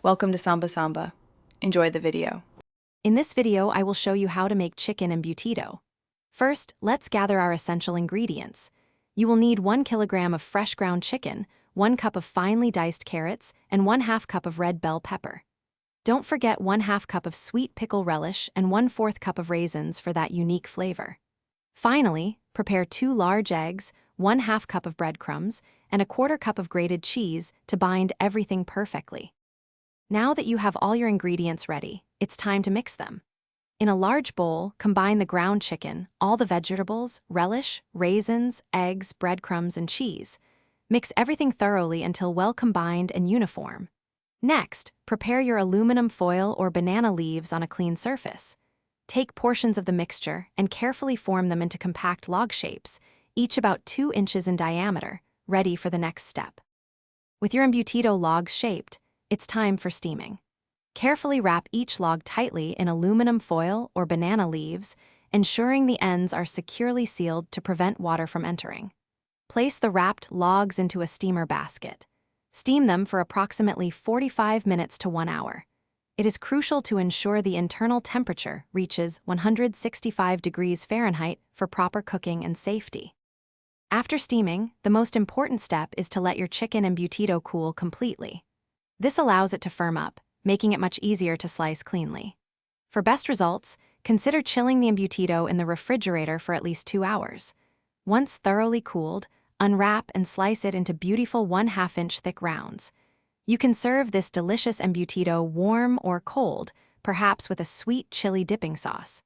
Welcome to Samba Samba. Enjoy the video. In this video, I will show you how to make chicken embutido. First, let's gather our essential ingredients. You will need 1 kilogram of fresh ground chicken, 1 cup of finely diced carrots, and 1/2 cup of red bell pepper. Don't forget 1/2 cup of sweet pickle relish and 1/4 cup of raisins for that unique flavor. Finally, prepare 2 large eggs, 1/2 cup of breadcrumbs, and 1/4 cup of grated cheese to bind everything perfectly. Now that you have all your ingredients ready, it's time to mix them. In a large bowl, combine the ground chicken, all the vegetables, relish, raisins, eggs, breadcrumbs, and cheese. Mix everything thoroughly until well combined and uniform. Next, prepare your aluminum foil or banana leaves on a clean surface. Take portions of the mixture and carefully form them into compact log shapes, each about 2 inches in diameter, ready for the next step. With your embutido logs shaped, it's time for steaming. Carefully wrap each log tightly in aluminum foil or banana leaves, ensuring the ends are securely sealed to prevent water from entering. Place the wrapped logs into a steamer basket. Steam them for approximately 45 minutes to 1 hour. It is crucial to ensure the internal temperature reaches 165 degrees Fahrenheit for proper cooking and safety. After steaming, the most important step is to let your chicken embutido cool completely. This allows it to firm up, making it much easier to slice cleanly. For best results, consider chilling the embutido in the refrigerator for at least 2 hours. Once thoroughly cooled, unwrap and slice it into beautiful 1/2 inch thick rounds. You can serve this delicious embutido warm or cold, perhaps with a sweet chili dipping sauce.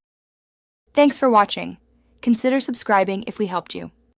Thanks for watching. Consider subscribing if we helped you.